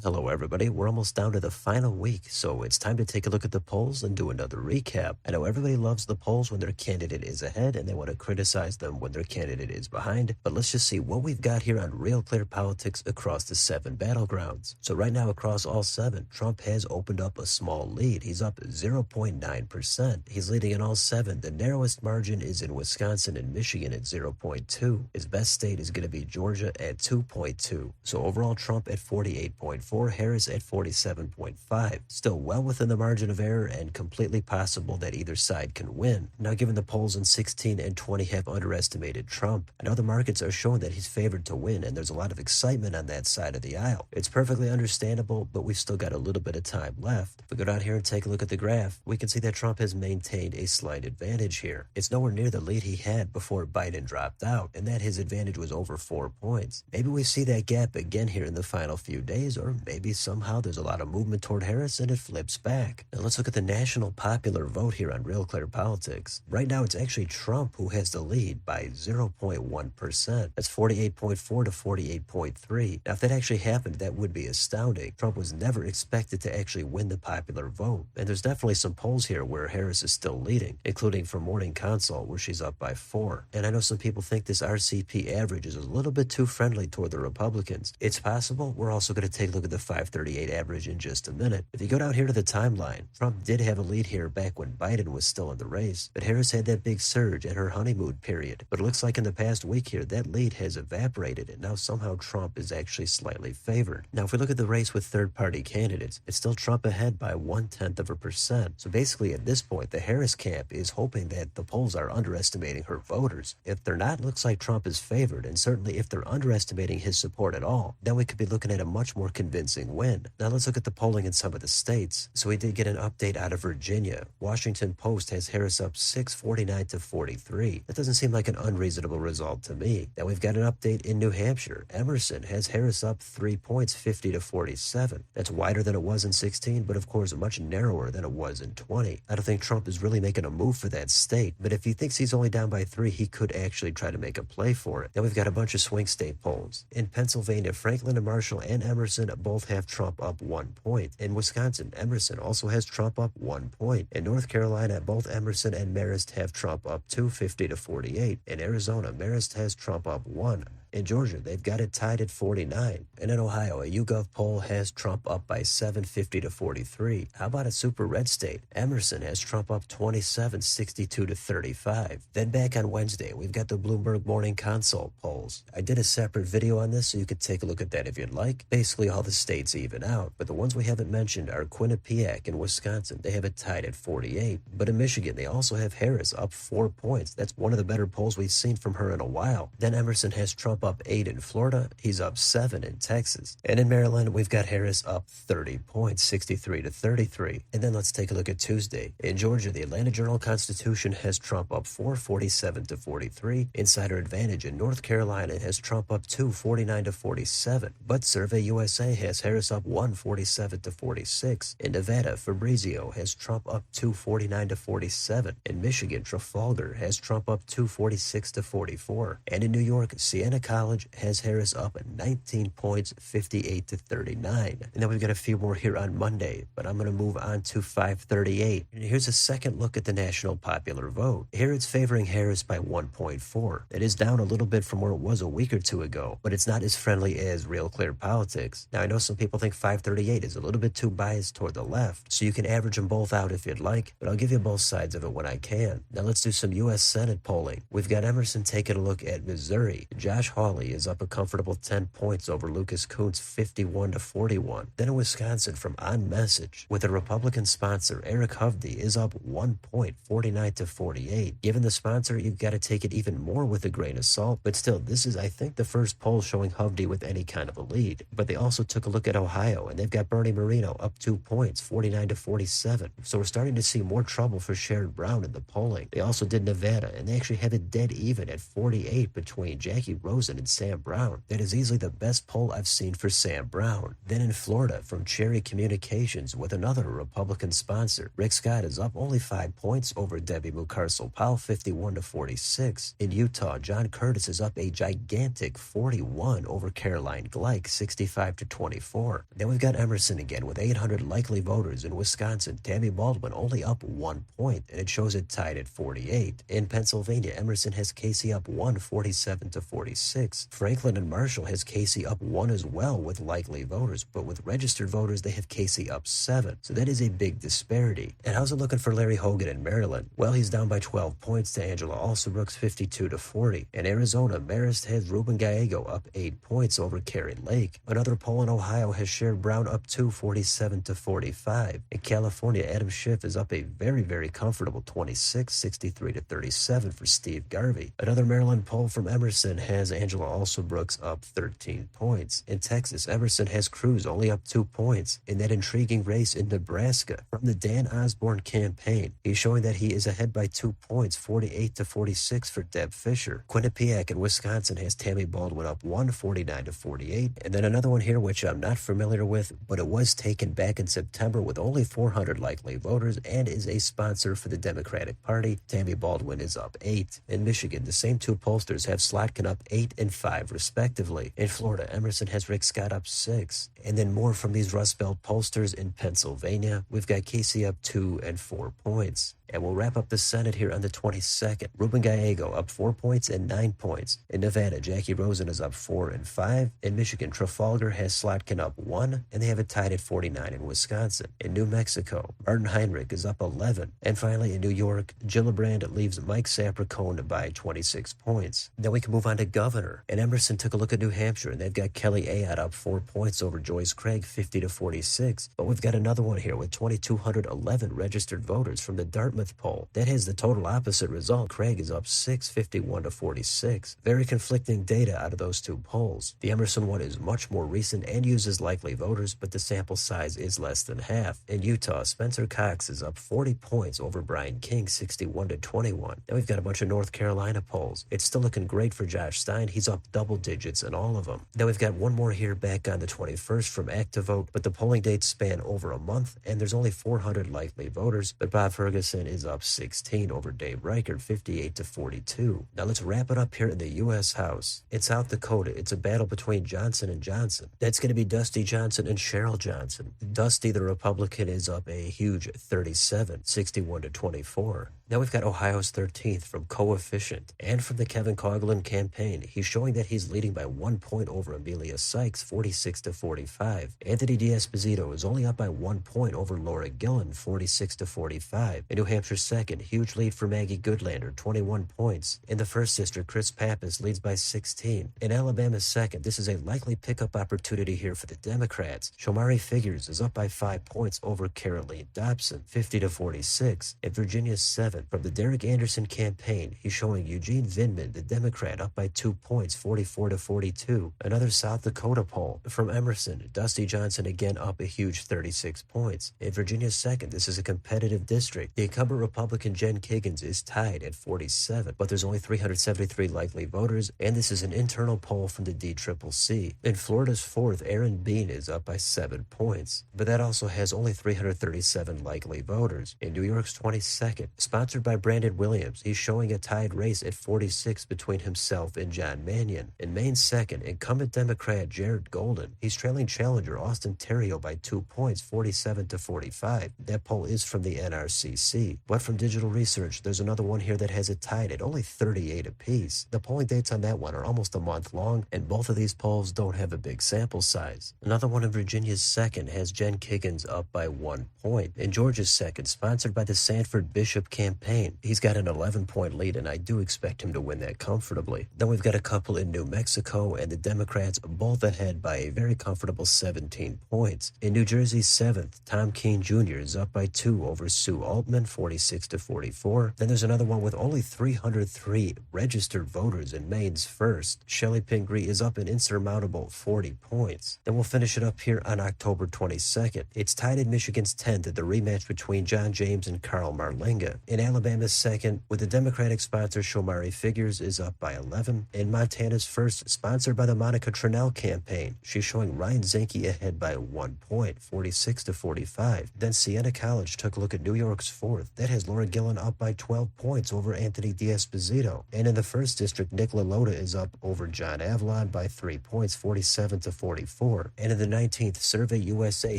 Hello, everybody. We're almost down to the final week, so it's time to take a look at the polls and do another recap. I know everybody loves the polls when their candidate is ahead and they want to criticize them when their candidate is behind, but let's just see what we've got here on Real Clear Politics across the 7 battlegrounds. So right now across all 7, Trump has opened up a small lead. He's up 0.9%. He's leading in all 7. The narrowest margin is in Wisconsin and Michigan at 0.2. His best state is going to be Georgia at 2.2. So overall, Trump at 48.4. Harris at 47.5. Still well within the margin of error and completely possible that either side can win. Now, given the polls in 16 and 20 have underestimated Trump, I know the markets are showing that he's favored to win, and there's a lot of excitement on that side of the aisle. It's perfectly understandable, but we've still got a little bit of time left. If we go down here and take a look at the graph, we can see that Trump has maintained a slight advantage here. It's nowhere near the lead he had before Biden dropped out, and that his advantage was over 4 points. Maybe we see that gap again here in the final few days, or maybe somehow there's a lot of movement toward Harris and it flips back. Now let's look at the national popular vote here on Real Clear Politics. Right now it's actually Trump who has the lead by 0.1%. That's 48.4 to 48.3. Now if that actually happened, that would be astounding. Trump was never expected to actually win the popular vote. And there's definitely some polls here where Harris is still leading, including from Morning Consult where she's up by 4. And I know some people think this RCP average is a little bit too friendly toward the Republicans. It's possible. We're also going to take a look at the 538 average in just a minute. If you go down here to the timeline, Trump did have a lead here back when Biden was still in the race, but Harris had that big surge at her honeymoon period. But it looks like in the past week here, that lead has evaporated, and now somehow Trump is actually slightly favored. Now, if we look at the race with third-party candidates, it's still Trump ahead by 0.1%. So basically, at this point, the Harris camp is hoping that the polls are underestimating her voters. If they're not, it looks like Trump is favored, and certainly if they're underestimating his support at all, then we could be looking at a much more convincing win. Now let's look at the polling in some of the states. So we did get an update out of Virginia. Washington Post has Harris up 649 to 43. That doesn't seem like an unreasonable result to me. Now we've got an update in New Hampshire. Emerson has Harris up 3 points, 50 to 47. That's wider than it was in 16, but of course much narrower than it was in 20. I don't think Trump is really making a move for that state, but if he thinks he's only down by 3, he could actually try to make a play for it. Now we've got a bunch of swing state polls. In Pennsylvania, Franklin and Marshall and Emerson both have Trump up 1 point. In Wisconsin, Emerson also has Trump up 1 point. In North Carolina, both Emerson and Marist have Trump up 250 to 48. In Arizona, Marist has Trump up 1. In Georgia, they've got it tied at 49. And in Ohio, a YouGov poll has Trump up by 750 to 43. How about a super red state? Emerson has Trump up 27, 62 to 35. Then back on Wednesday, we've got the Bloomberg Morning Consult polls. I did a separate video on this, so you could take a look at that if you'd like. Basically, all the states even out. But the ones we haven't mentioned are Quinnipiac in Wisconsin. They have it tied at 48. But in Michigan, they also have Harris up 4 points. That's one of the better polls we've seen from her in a while. Then Emerson has Trump up 8 in Florida. He's up 7 in Texas. And in Maryland, we've got Harris up 30 points, 63 to 33. And then let's take a look at Tuesday. In Georgia, the Atlanta Journal-Constitution has Trump up 4, 47 to 43. Insider Advantage in North Carolina has Trump up 2, 49 to 47. But Survey USA has Harris up 1, 47 to 46. In Nevada, Fabrizio has Trump up 2, 49 to 47. In Michigan, Trafalgar has Trump up 2, 46 to 44. And in New York, Siena College has Harris up 19 points, 58 to 39. And then we've got a few more here on Monday, but I'm going to move on to 538. And here's a second look at the national popular vote. Here it's favoring Harris by 1.4. It is down a little bit from where it was a week or two ago, but it's not as friendly as Real Clear Politics. Now I know some people think 538 is a little bit too biased toward the left, so you can average them both out if you'd like, but I'll give you both sides of it when I can. Now let's do some U.S. Senate polling. We've got Emerson taking a look at Missouri. Josh Hawley is up a comfortable 10 points over Lucas Kuntz, 51 to 41. Then in Wisconsin from On Message, with a Republican sponsor, Eric Hovde is up 1 point, 49 to 48. Given the sponsor, you've got to take it even more with a grain of salt, but still, this is, I think, the first poll showing Hovde with any kind of a lead. But they also took a look at Ohio, and they've got Bernie Moreno up 2 points, 49 to 47. So we're starting to see more trouble for Sherrod Brown in the polling. They also did Nevada, and they actually have it dead even at 48 between Jackie Rose Emerson and Sam Brown. That is easily the best poll I've seen for Sam Brown. Then in Florida, from Cherry Communications with another Republican sponsor, Rick Scott is up only 5 points over Debbie Mucarsel-Powell, 51-46. In Utah, John Curtis is up a gigantic 41 over Caroline Gleich, 65-24. Then we've got Emerson again with 800 likely voters. In Wisconsin, Tammy Baldwin only up 1 point, and it shows it tied at 48. In Pennsylvania, Emerson has Casey up 1, 47-46. Franklin and Marshall has Casey up 1 as well with likely voters, but with registered voters, they have Casey up 7. So that is a big disparity. And how's it looking for Larry Hogan in Maryland? Well, he's down by 12 points to Angela Alsobrooks, 52-40. In Arizona, Marist has Ruben Gallego up 8 points over Carrie Lake. Another poll in Ohio has Sherrod Brown up 2, 47-45. In California, Adam Schiff is up a very, very comfortable 26, 63-37 for Steve Garvey. Another Maryland poll from Emerson has Angela Alsobrooks up 13 points. In Texas, Emerson has Cruz only up 2 points. In that intriguing race in Nebraska, from the Dan Osborne campaign, he's showing that he is ahead by 2 points, 48-46 for Deb Fisher. Quinnipiac in Wisconsin has Tammy Baldwin up 1, 49-48. And then another one here, which I'm not familiar with, but it was taken back in September with only 400 likely voters and is a sponsor for the Democratic Party. Tammy Baldwin is up 8. In Michigan, the same two pollsters have Slotkin up 8 and 5 respectively. In Florida, Emerson has Rick Scott up 6. And then more from these Rust Belt pollsters in Pennsylvania. We've got Casey up 2 and 4 points. And we'll wrap up the Senate here on the 22nd. Ruben Gallego up 4 points and 9 points. In Nevada, Jackie Rosen is up 4 and 5. In Michigan, Trafalgar has Slotkin up 1, and they have it tied at 49 in Wisconsin. In New Mexico, Martin Heinrich is up 11. And finally, in New York, Gillibrand leaves Mike Sapricone by 26 points. Then we can move on to governor. And Emerson took a look at New Hampshire, and they've got Kelly Ayotte up 4 points over Joyce Craig, 50-46. But we've got another one here with 2,211 registered voters from the Dartmouth poll. That has the total opposite result. Craig is up 6, 51-46. Very conflicting data out of those two polls. The Emerson one is much more recent and uses likely voters, but the sample size is less than half. In Utah, Spencer Cox is up 40 points over Brian King, 61-21. Then we've got a bunch of North Carolina polls. It's still looking great for Josh Stein. He's up double digits in all of them. Then we've got one more here back on the 21st from ActiVote, but the polling dates span over a month, and there's only 400 likely voters, but Bob Ferguson is up 16 over Dave Reichert, 58-42. Now let's wrap it up here in the U.S. House. In South Dakota, it's a battle between Johnson and Johnson. That's going to be Dusty Johnson and Cheryl Johnson. Dusty, the Republican, is up a huge 37, 61-24. Now we've got Ohio's 13th from Coefficient, and from the Kevin Coughlin campaign, he's showing that he's leading by 1 point over Amelia Sykes, 46-45. Anthony D'Esposito is only up by 1 point over Laura Gillen, 46-45. In New Hampshire's second, huge lead for Maggie Goodlander, 21 points. In the first district, Chris Pappas leads by 16. In Alabama's second, this is a likely pickup opportunity here for the Democrats. Shomari Figures is up by 5 points over Caroline Dobson, 50-46. In Virginia's seventh, from the Derek Anderson campaign, he's showing Eugene Vindman, the Democrat, up by 2 points, 44-42. Another South Dakota poll from Emerson, Dusty Johnson again up a huge 36 points. In Virginia's second, this is a competitive district. The incumbent Republican Jen Kiggins is tied at 47, but there's only 373 likely voters, and this is an internal poll from the DCCC. In Florida's fourth, Aaron Bean is up by 7 points, but that also has only 337 likely voters. In New York's 22nd, sponsored by Brandon Williams, he's showing a tied race at 46 between himself and John Mannion. In Maine's second, incumbent Democrat Jared Golden, he's trailing challenger Austin Terrio by 2 points, 47-45. That poll is from the NRCC. But from Digital Research, there's another one here that has it tied at only 38 apiece. The polling dates on that one are almost a month long, and both of these polls don't have a big sample size. Another one in Virginia's second has Jen Kiggins up by 1 point. In Georgia's second, sponsored by the Sanford Bishop campaign, he's got an 11-point lead, and I do expect him to win that comfortably. Then we've got a couple in New Mexico, and the Democrats both ahead by a very comfortable 17 points. In New Jersey's seventh, Tom Keene Jr. is up by 2 over Sue Altman, 46-44. Then there's another one with only 303 registered voters in Maine's first. Shelley Pingree is up an insurmountable 40 points. Then we'll finish it up here on October 22nd. It's tied in Michigan's 10th at the rematch between John James and Carl Marlenga. In Alabama's second, with the Democratic sponsor Shomari Figures is up by 11. In Montana's first, sponsored by the Monica Tranel campaign. She's showing Ryan Zinke ahead by 1 point, 46 to 45. Then Siena College took a look at New York's fourth. That has Laura Gillen up by 12 points over Anthony D'Esposito. And in the first district, Nick LaLota is up over John Avalon by 3 points, 47 to 44. And in the 19th, Survey USA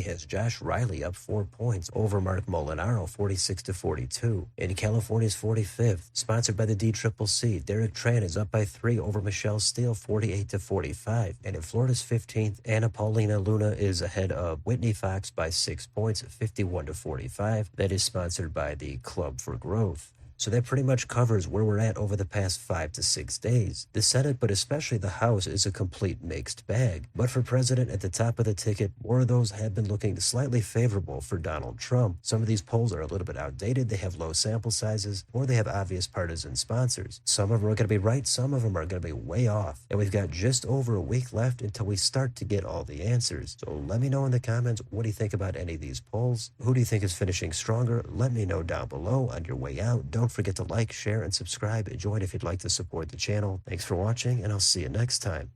has Josh Riley up 4 points over Mark Molinaro, 46 to 42. In California's 45th, sponsored by the DCCC, Derek Tran is up by 3 over Michelle Steele, 48 to 45. And in Florida's 15th, Anna Paulina Luna is ahead of Whitney Fox by 6 points, 51 to 45. That is sponsored by the Club for Growth. So that pretty much covers where we're at over the past 5 to 6 days. The Senate, but especially the House, is a complete mixed bag. But for president at the top of the ticket, more of those have been looking slightly favorable for Donald Trump. Some of these polls are a little bit outdated, they have low sample sizes, or they have obvious partisan sponsors. Some of them are going to be right, some of them are going to be way off. And we've got just over a week left until we start to get all the answers. So let me know in the comments, what do you think about any of these polls? Who do you think is finishing stronger? Let me know down below. On your way out, don't forget to like, share, and subscribe. Join if you'd like to support the channel. Thanks for watching, and I'll see you next time.